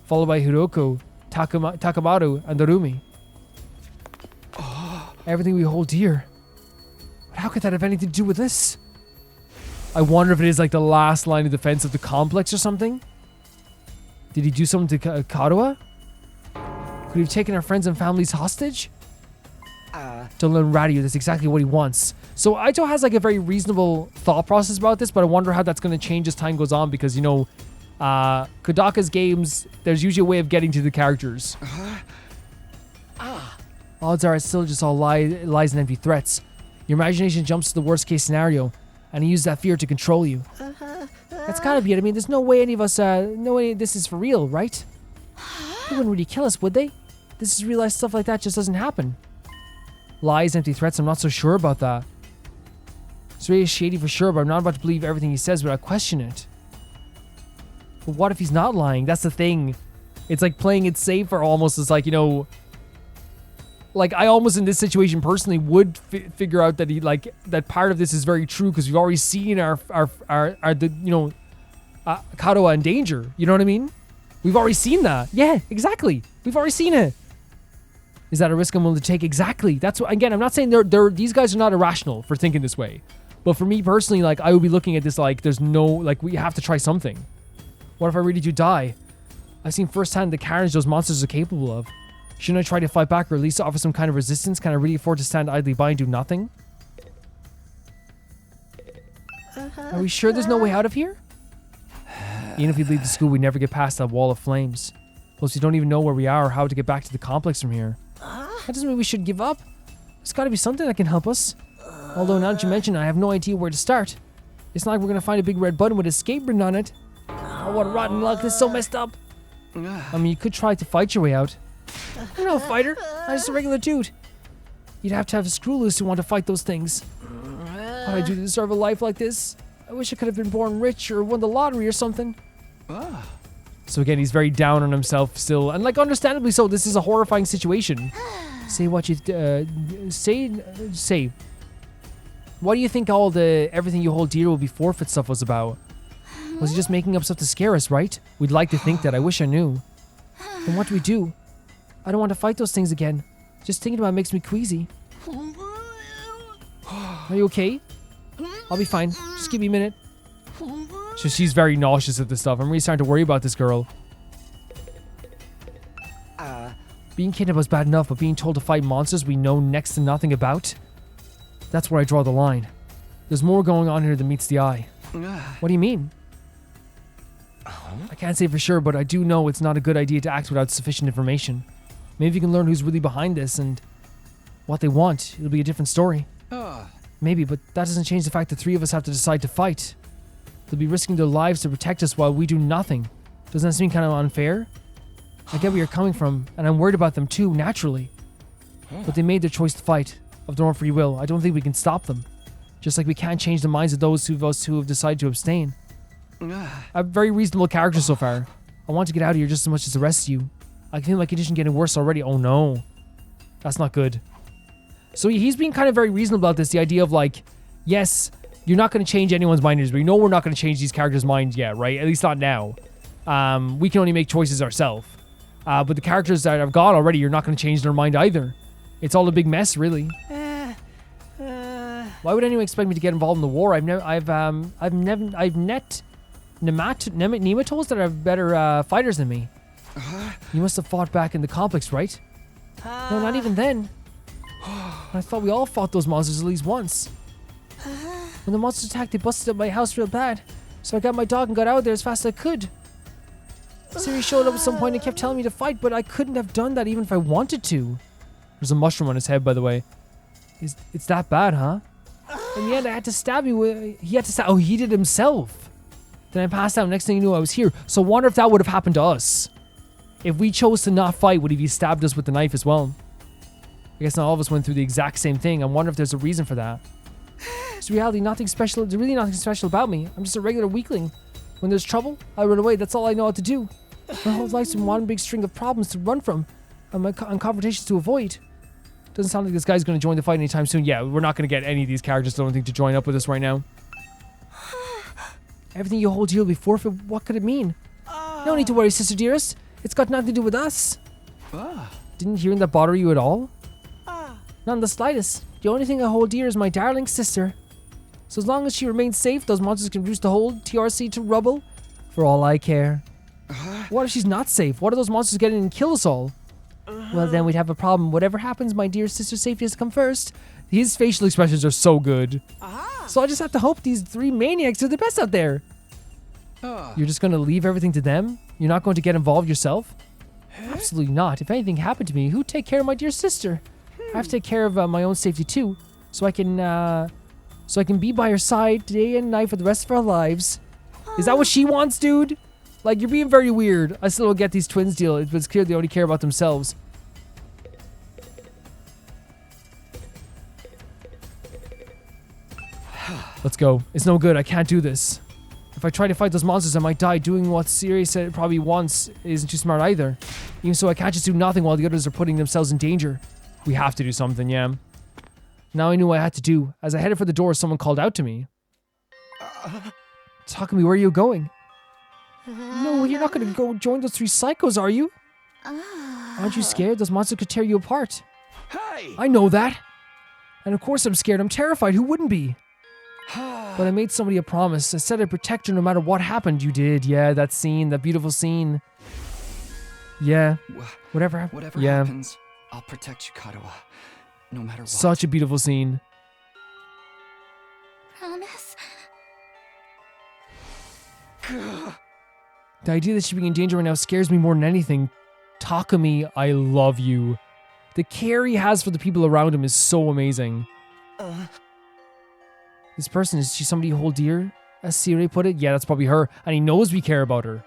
followed by Hiroko, Takamaru, and Narumi. Everything we hold dear. But how could that have anything to do with this? I wonder if it is like the last line of defense of the complex or something? Did he do something to Kadoa? Could he have taken our friends and families hostage? Don't let him rat you, that's exactly what he wants. So Aito has like a very reasonable thought process about this, but I wonder how that's going to change as time goes on because, you know, Kodaka's games, there's usually a way of getting to the characters. Odds are it's still just all lies and empty threats. Your imagination jumps to the worst case scenario, and he uses that fear to control you. That's gotta be it. I mean, there's no way any of us, no way this is for real, right? They wouldn't really kill us, would they? This is real life stuff like that just doesn't happen. Lies, empty threats, I'm not so sure about that. Sirei is shady for sure, but I'm not about to believe everything he says without question it. But what if he's not lying? That's the thing. It's like playing it safe or almost is like, you know, like I almost in this situation personally would figure out that he like that part of this is very true because we've already seen our the you know Kadoa in danger. You know what I mean? We've already seen that. Yeah, exactly. We've already seen it. Is that a risk I'm willing to take? Exactly. That's what, again, I'm not saying these guys are not irrational for thinking this way. But for me personally, like I would be looking at this like there's no like we have to try something. What if I really do die? I've seen firsthand the carnage those monsters are capable of. Shouldn't I try to fight back or at least offer some kind of resistance? Can I really afford to stand idly by and do nothing? Are we sure there's no way out of here? Even if we leave the school, we never get past that wall of flames. Plus, we don't even know where we are or how to get back to the complex from here. That doesn't mean we should give up. There's got to be something that can help us. Although, now that you mention it, I have no idea where to start. It's not like we're going to find a big red button with escape written on it. Oh, what rotten luck. This is so messed up. I mean, you could try to fight your way out. I'm no fighter. I'm just a regular dude. You'd have to have a screw loose to want to fight those things. What do I do to deserve a life like this? I wish I could have been born rich or won the lottery or something. So again, he's very down on himself still. And like, understandably so, this is a horrifying situation. Say what you... say. What do you think all the everything you hold dear will be forfeit stuff was about? Was he just making up stuff to scare us, right? We'd like to think that. I wish I knew. Then what do we do? I don't want to fight those things again. Just thinking about it makes me queasy. Are you okay? I'll be fine. Just give me a minute. So she's very nauseous at this stuff. I'm really starting to worry about this girl. Being kidnapped was bad enough, but being told to fight monsters we know next to nothing about? That's where I draw the line. There's more going on here than meets the eye. What do you mean? I can't say for sure, but I do know it's not a good idea to act without sufficient information. Maybe you can learn who's really behind this and what they want. It'll be a different story. Maybe, but that doesn't change the fact that 3 of us have to decide to fight. They'll be risking their lives to protect us while we do nothing. Doesn't that seem kind of unfair? I get where you're coming from, and I'm worried about them too, naturally. But they made their choice to fight of their own free will. I don't think we can stop them. Just like we can't change the minds of those of us who have decided to abstain. A very reasonable character so far. I want to get out of here just as much as the rest of you. I feel my condition getting worse already. Oh no. That's not good. So he's being kind of very reasonable about this. The idea of like, yes, you're not going to change anyone's mind, but we know we're not going to change these characters' minds yet, right? At least not now. We can only make choices ourselves. But the characters that have gone already, you're not going to change their mind either. It's all a big mess, really. Why would anyone expect me to get involved in the war? I've met nematodes that are better fighters than me. You must have fought back in the complex, right? No, not even then. I thought we all fought those monsters at least once. When the monsters attacked, they busted up my house real bad. So I got my dog and got out of there as fast as I could. Siri showed up at some point and kept telling me to fight, but I couldn't have done that even if I wanted to. There's a mushroom on his head, by the way. It's that bad, huh? In the end, I had to stab you. He had to stab. Oh, he did himself. Then I passed out. Next thing you knew, I was here. So I wonder if that would have happened to us. If we chose to not fight, would he have stabbed us with the knife as well? I guess not all of us went through the exact same thing. I wonder if there's a reason for that. It's reality, nothing special. There's really nothing special about me. I'm just a regular weakling. When there's trouble, I run away. That's all I know how to do. My whole life's been one big string of problems to run from and confrontations to avoid. Doesn't sound like this guy's going to join the fight anytime soon. Yeah, we're not going to get any of these characters, I don't think, to join up with us right now. Everything you hold dear will be forfeit. What could it mean? No need to worry, sister dearest. It's got nothing to do with us. Didn't hearing that bother you at all? Not in the slightest. The only thing I hold dear is my darling sister. So as long as she remains safe, those monsters can reduce the whole TRC to rubble. For all I care. What if she's not safe? What if those monsters get in and kill us all? Well, then we'd have a problem. Whatever happens, my dear sister's safety has to come first. His facial expressions are so good. So I just have to hope these three maniacs are the best out there. You're just going to leave everything to them? You're not going to get involved yourself? Absolutely not. If anything happened to me, who'd take care of my dear sister? I have to take care of my own safety too, so I can be by her side day and night for the rest of our lives. Is that what she wants, dude? Like, you're being very weird. I still don't get these twins deal. It's clear they only care about themselves. Let's go. It's no good. I can't do this. If I try to fight those monsters, I might die. Doing what Sirei said it probably wants isn't too smart either. Even so, I can't just do nothing while the others are putting themselves in danger. We have to do something, yeah. Now I knew what I had to do. As I headed for the door, someone called out to me. Takumi, where are you going? No, you're not going to go join those three psychos, are you? Aren't you scared? Those monsters could tear you apart. Hey! I know that. And of course I'm scared. I'm terrified. Who wouldn't be? But I made somebody a promise. I said I'd protect her no matter what happened. You did. Yeah, that scene. That beautiful scene. Yeah. Whatever happens, I'll protect you, Katawa. No matter what. Such a beautiful scene. Promise. The idea that she's being in danger right now scares me more than anything. Takumi, I love you. The care he has for the people around him is so amazing. This person, is she somebody you hold dear? As Sirei put it? Yeah, that's probably her. And he knows we care about her.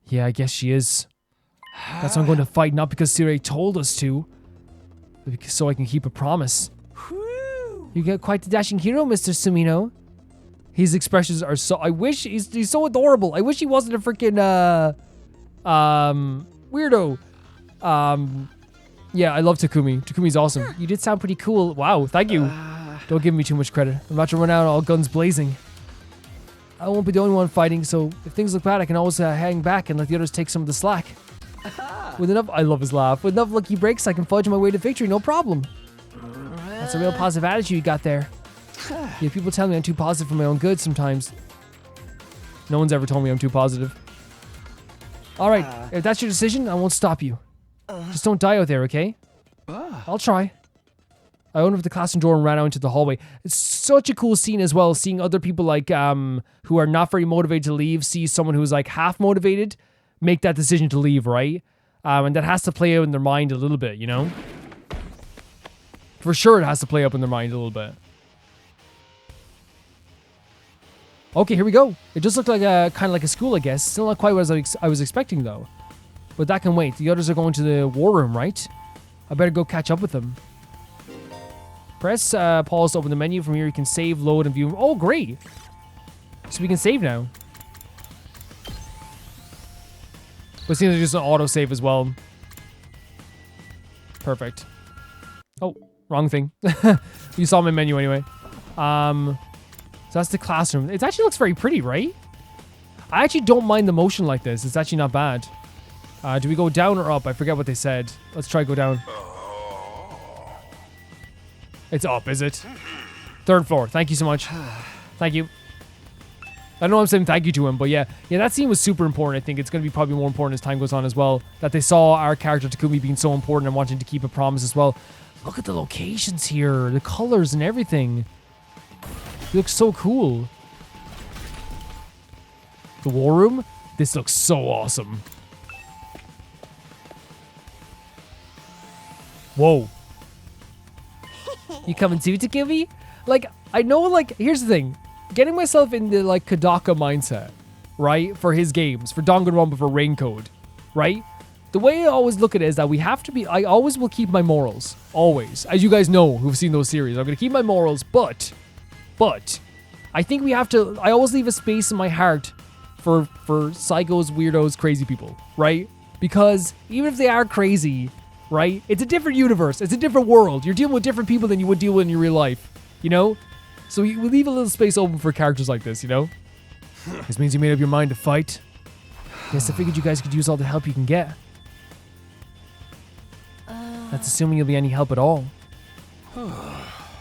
Yeah, I guess she is. That's why I'm going to fight, not because Sirei told us to, but because so I can keep a promise. You get quite the dashing hero, Mr. Sumino. His expressions are so... I wish... He's so adorable. I wish he wasn't a freaking, weirdo. Yeah, I love Takumi. Takumi's awesome. You did sound pretty cool. Wow, thank you. Don't give me too much credit. I'm about to run out all guns blazing. I won't be the only one fighting, so if things look bad, I can always hang back and let the others take some of the slack. With enough... I love his laugh. With enough lucky breaks, I can fudge my way to victory, no problem. That's a real positive attitude you got there. Yeah, people tell me I'm too positive for my own good sometimes. No one's ever told me I'm too positive. Alright, if that's your decision, I won't stop you. Just don't die out there, okay? I'll try. I opened up the classroom door and ran out into the hallway. It's such a cool scene as well, seeing other people like who are not very motivated to leave, see someone who's like half motivated make that decision to leave, right? And that has to play out in their mind a little bit, you know? For sure it has to play up in their mind a little bit. Okay, here we go. It just looked like a kind of like a school, I guess. Still not quite what I was expecting, though. But that can wait. The others are going to the war room, right? I better go catch up with them. Press pause to open the menu. From here, you can save, load, and view. Oh, great. So we can save now. But it seems like just an auto-save as well. Perfect. Oh, wrong thing. You saw my menu anyway. So that's the classroom. It actually looks very pretty, right? I actually don't mind the motion like this. It's actually not bad. Do we go down or up? I forget what they said. Let's try go down. It's up, is it? 3rd floor. Thank you so much. Thank you. I know I'm saying thank you to him, but yeah, that scene was super important. I think it's going to be probably more important as time goes on as well. That they saw our character Takumi being so important and wanting to keep a promise as well. Look at the locations here, the colors and everything. It looks so cool. The war room. This looks so awesome. Whoa. You coming too, Takumi? Like, I know, like, here's the thing. Getting myself in the, like, Kodaka mindset, right? For his games, for Danganronpa, for Raincode, right? The way I always look at it is that we have to be, I always will keep my morals. Always. As you guys know who've seen those series, I'm going to keep my morals, but, I think we have to, I always leave a space in my heart for psychos, weirdos, crazy people, right? Because even if they are crazy, right? It's a different universe. It's a different world. You're dealing with different people than you would deal with in your real life, you know? So we leave a little space open for characters like this, you know? This means you made up your mind to fight. Guess I figured you guys could use all the help you can get. That's assuming you'll be any help at all.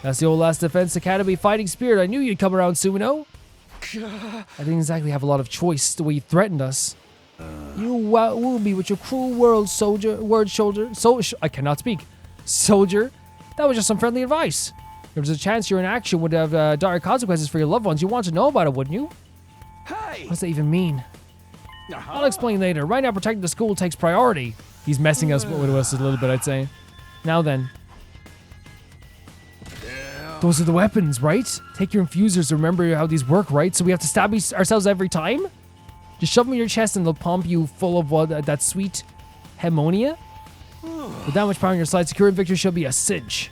That's the old Last Defense Academy fighting spirit. I knew you'd come around, Sumino. I didn't exactly have a lot of choice the way you threatened us. You wooed me with your cruel I cannot speak. Soldier. That was just some friendly advice. There was a chance your inaction would have dire consequences for your loved ones. You want to know about it, wouldn't you? Hey! What does that even mean? I'll explain later. Right now, protecting the school takes priority. He's messing us with us a little bit, I'd say. Now then. Those are the weapons, right? Take your infusers to remember how these work, right? So we have to stab ourselves every time? Just shove them in your chest and they'll pump you full of that sweet hemonia? With that much power on your side, securing victory should be a cinch.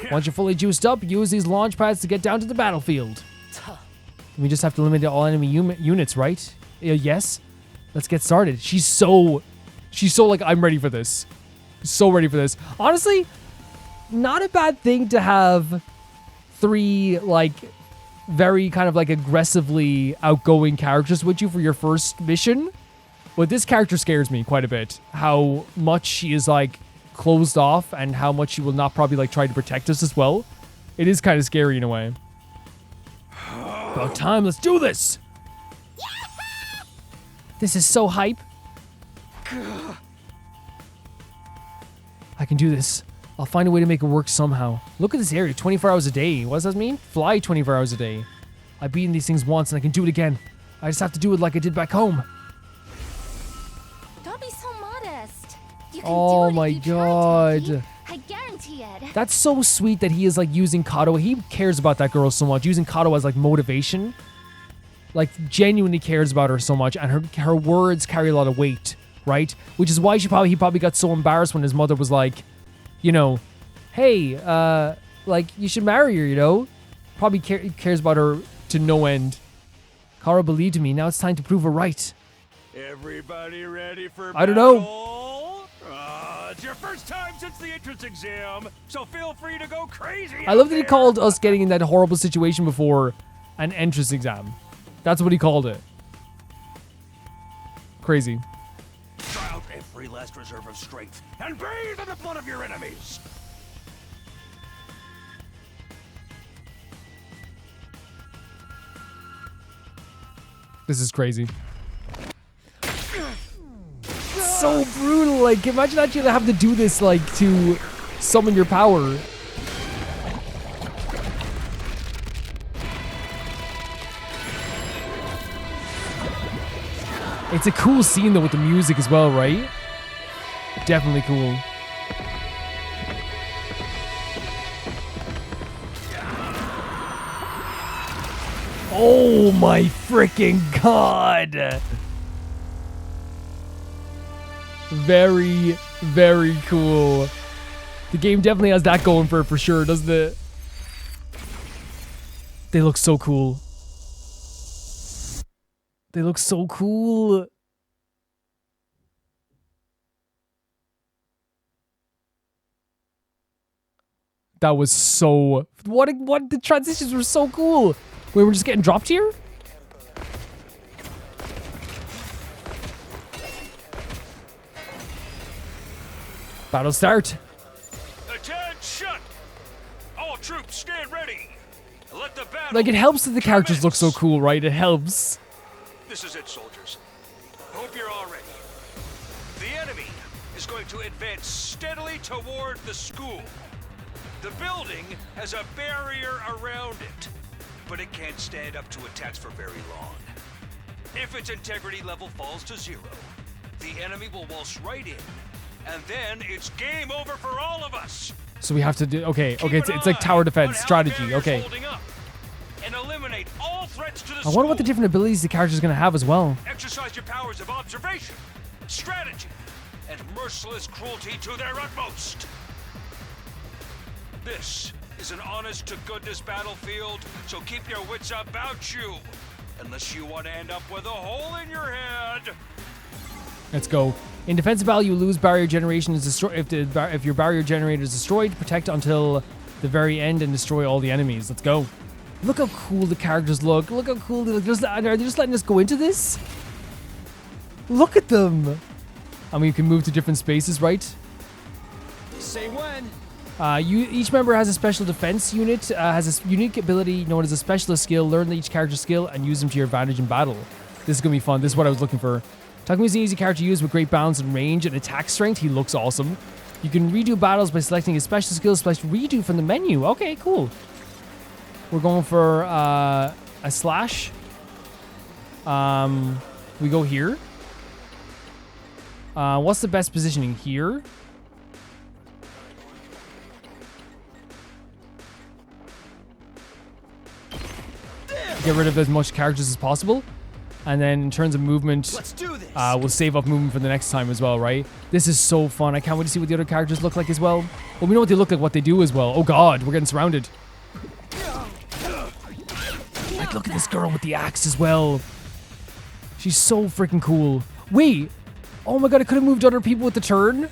Once you're fully juiced up, use these launch pads to get down to the battlefield. We just have to eliminate all enemy units, right? Yes. Let's get started. She's so like, I'm ready for this. So ready for this. Honestly, not a bad thing to have 3, like, very kind of like aggressively outgoing characters with you for your first mission. But this character scares me quite a bit. How much she is, like, closed off and how much she will not probably, like, try to protect us as well. It is kind of scary in a way. About time, let's do this! This is so hype. I can do this. I'll find a way to make it work somehow. Look at this area, 24 hours a day. What does that mean? Fly 24 hours a day. I've beaten these things once and I can do it again. I just have to do it like I did back home. Don't be so modest. You can Oh do it my if you god. try, Toki. I guarantee it. That's so sweet that he is like using Kato. He cares about that girl so much. Using Kato as like motivation. Like genuinely cares about her so much. And her words carry a lot of weight, right? Which is why he probably got so embarrassed when his mother was like, you know, hey, like you should marry her, you know? Probably cares about her to no end. Kara believed in me. Now it's time to prove her right. Everybody ready for I don't know. It's your first time since the entrance exam, so feel free to go crazy. I love that he called us getting in that horrible situation before an entrance exam. That's what he called it. Crazy. Try out every last reserve of strength and bathe in the blood of your enemies. This is crazy. So brutal. Like, imagine actually having to do this, like, to summon your power. It's a cool scene, though, with the music as well, right? Definitely cool. Oh my freaking god. Very, very cool. The game definitely has that going for it for sure, doesn't it? They look so cool. They look so cool. That was so... What the transitions were so cool. Wait, we're just getting dropped here? Battle start. Attention! All troops stand ready. Let the battle... Like, it helps that the characters look so cool, right? It helps. This is it, soldiers. Hope you're all ready. The enemy is going to advance steadily toward the school. The building has a barrier around it, but it can't stand up to attacks for very long. If its integrity level falls to 0, the enemy will waltz right in, and then it's game over for all of us. So we have to do... Okay, it's like tower defense strategy. Okay. And eliminate all threats to the I wonder what the different abilities the character's gonna have as well. Exercise your powers of observation, strategy, and merciless cruelty to their utmost. This is an honest-to-goodness battlefield, so keep your wits about you, unless you want to end up with a hole in your head. Let's go. In defensive battle, you lose barrier generation is destroyed. If your barrier generator is destroyed, protect until the very end and destroy all the enemies. Let's go. Look how cool the characters look. Look how cool they look. Are they just letting us go into this? Look at them. And we can move to different spaces, right? Say when. Each member has a special defense unit, has a unique ability known as a specialist skill. Learn each character's skill and use them to your advantage in battle. This is going to be fun. This is what I was looking for. Takumi is an easy character to use with great balance and range and attack strength. He looks awesome. You can redo battles by selecting his special skills. Select redo from the menu. Okay, cool. We're going for a slash. We go here. What's the best positioning here? Get rid of as much characters as possible. And then in terms of movement, Let's do this. we'll save up movement for the next time as well, right? This is so fun. I can't wait to see what the other characters look like as well. Well, we know what they look like, what they do as well. Oh god, we're getting surrounded. Like, look at this girl with the axe as well. She's so freaking cool. Wait. Oh my god, I could have moved other people with the turn.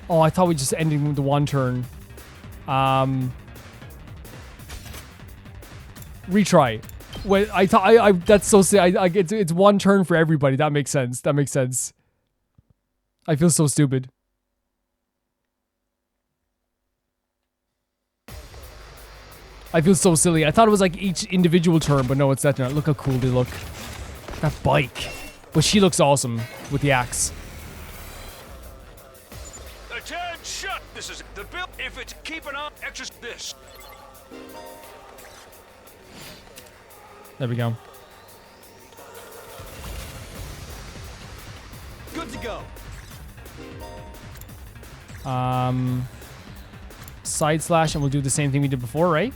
Oh, I thought we just ended with the one turn. Retry. Wait, I thought that's so silly. It's one turn for everybody. That makes sense. That makes sense. I feel so stupid. I feel so silly. I thought it was like each individual turn, but no, it's that. Look how cool they look. That bike. But she looks awesome with the axe. Attention! This is the bill. If it's keeping up, exercise this. There we go. Good to go. Side slash, and we'll do the same thing we did before, right?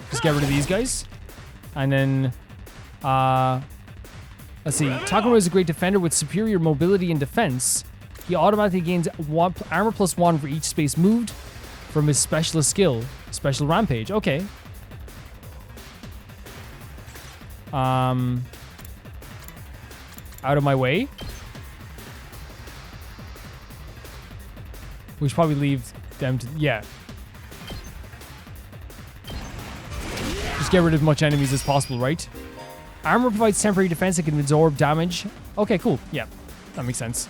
Just get rid of these guys. And then, let's see. Takuma is a great defender with superior mobility and defense. He automatically gains armor plus 1 for each space moved from his specialist skill. Special Rampage. Okay. Out of my way. We should probably leave them to... Yeah. Just get rid of as much enemies as possible, right? Armor provides temporary defense that can absorb damage. Okay, cool. Yeah, that makes sense.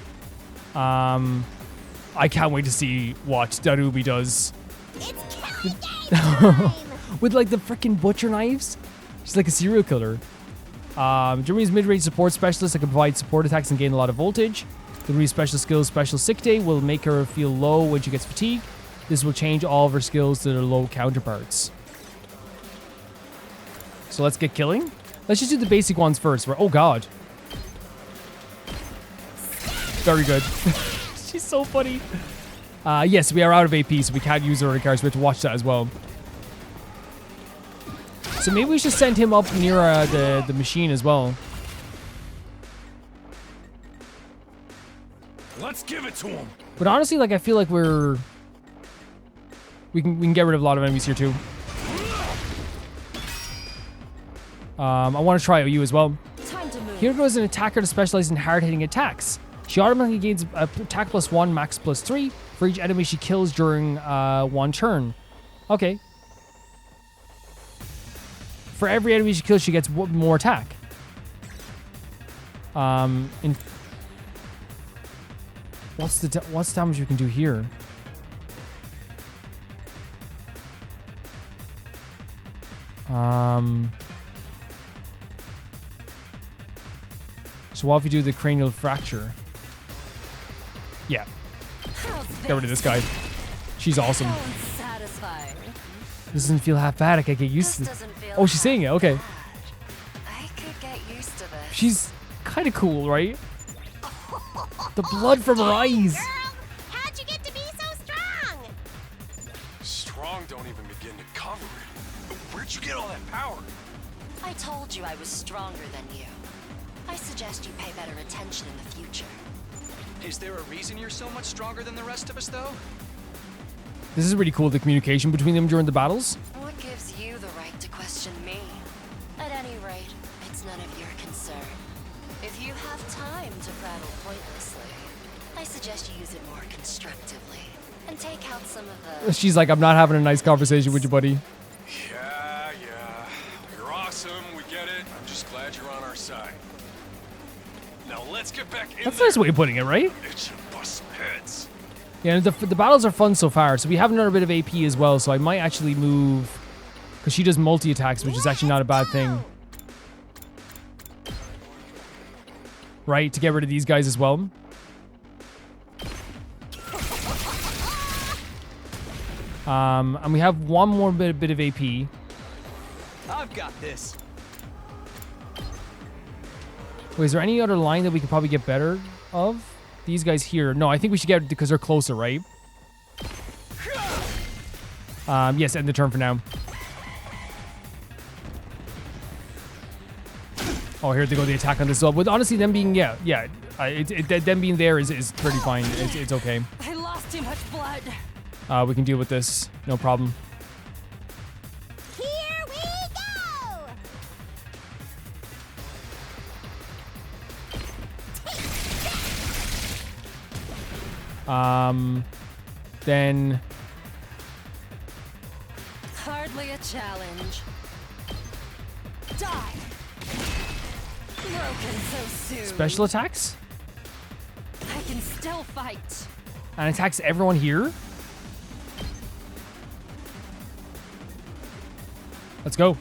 I can't wait to see what Darubi does. It's killing time! With like the freaking butcher knives. She's like a serial killer. Germany's mid-range support specialist that can provide support attacks and gain a lot of voltage. Germany's special skills, Special Sick Day, will make her feel low when she gets fatigued. This will change all of her skills to their low counterparts. So let's get killing. Let's just do the basic ones first. Oh god. Very good. She's so funny. Yes, we are out of AP, so we can't use her other cards. We have to watch that as well. So maybe we should send him up near the machine as well. Let's give it to him. But honestly, like I feel like we can get rid of a lot of enemies here too. I want to try you as well. Time to move. Here goes an attacker to specialize in hard-hitting attacks. She automatically gains attack +1, max +3 for each enemy she kills during one turn. Okay. For every enemy she kills, she gets more attack. What's the damage we can do here? So what if we do the cranial fracture? Yeah. Get rid of this guy. She's awesome. Satisfying. Doesn't feel half bad. I can get used to this. Oh, she's saying it. Okay. I could get used to this. She's kind of cool, right? The blood from her eyes. Girl, how'd you get to be so strong? Strong don't even begin to cover it. Where'd you get all that power? I told you I was stronger than you. I suggest you pay better attention in the future. Is there a reason you're so much stronger than the rest of us, though? This is really cool, the communication between them during the battles. What gives you the right to question me? At any rate, it's none of your concern. If you have time to prattle pointlessly, I suggest you use it more constructively and take out some of the... She's like, I'm not having a nice conversation with you, buddy. Yeah. You're awesome. We get it. I'm just glad you're on our side. Now let's get back in That's a there. nice way of putting it, right? It should bust some heads. Yeah, the battles are fun so far. So we have another bit of AP as well. So I might actually move, because she does multi-attacks, which is actually not a bad thing. Right, to get rid of these guys as well. And we have one more bit of AP. I've got this. Wait, is there any other line that we could probably get better of? These guys here. No, I think we should get, because they're closer, right? Yes, end the turn for now. Oh, here they go, the attack on this. So, but honestly, them being, them being there is pretty fine. It's okay. I lost too much blood. We can deal with this. No problem. Here we go! Then... Hardly a challenge. Die. Broken so soon. Special attacks? I can still fight. And attacks everyone here? Let's go.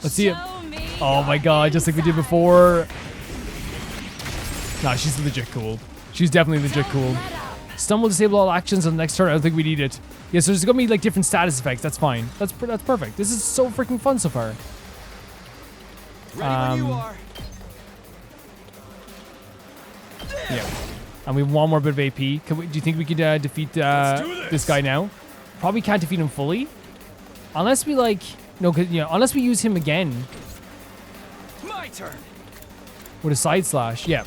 Let's see it. Oh my god, just like we did before. Nah, she's legit cool. She's definitely legit cool. Stun will disable all actions on the next turn. I don't think we need it. Yeah, so there's gonna be like different status effects. That's fine. That's perfect. This is so freaking fun so far. Ready when you are. Yeah. And we have one more bit of AP. Do you think we could defeat this guy now? Probably can't defeat him fully. Unless we like... No, unless we use him again. My turn. With a side slash. Yeah.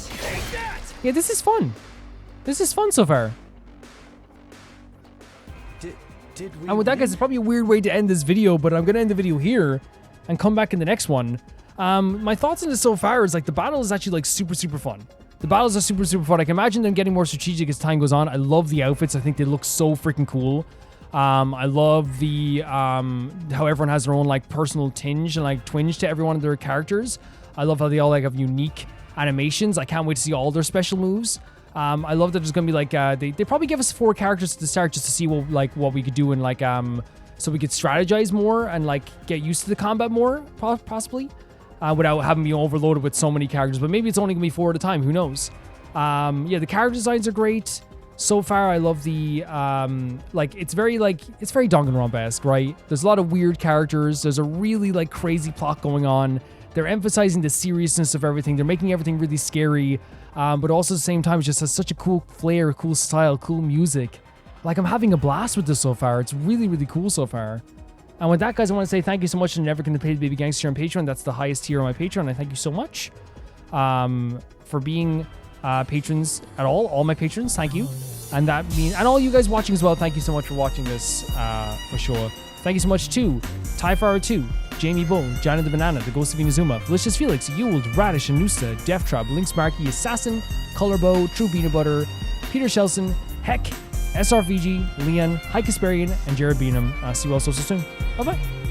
Take that. Yeah, this is fun. This is fun so far. Did we? And with that, guys, it's probably a weird way to end this video, but I'm going to end the video here and come back in the next one. My thoughts on this so far is like the battle is actually like super fun. The battles are super fun. I can imagine them getting more strategic as time goes on. I love the outfits. I think they look so freaking cool. I love the how everyone has their own like personal tinge and like twinge to every one of their characters. I love how they all like have unique animations. I can't wait to see all their special moves. I love that there's gonna be like they probably give us 4 characters at the start just to see what we could do and like so we could strategize more and like get used to the combat more possibly without having me overloaded with so many characters. But maybe it's only gonna be 4 at a time. Who knows? Yeah, the character designs are great. So far, I love the, it's very Danganronpa-esque, right? There's a lot of weird characters. There's a really, like, crazy plot going on. They're emphasizing the seriousness of everything. They're making everything really scary. But also at the same time, it just has such a cool flair, cool style, cool music. Like, I'm having a blast with this so far. It's really, really cool so far. And with that, guys, I want to say thank you so much to Never Gonna Pay the Baby Gangster on Patreon. That's the highest tier on my Patreon. I thank you so much for being patrons at all my patrons. Thank you. And that means, and all you guys watching as well, thank you so much for watching this for sure. Thank you so much to Tyfire2, Jamie Bone, Johnny the Banana, The Ghost of Inazuma, Felicious Felix, Yuld, Radish and Nusta, Death Trap, Lynx Marky, Assassin, Colorbow, True Peanut Butter, Peter Shelson, Heck, SRVG, Leon, High Kasperian, and Jared Beanham. See you all so soon. Bye bye.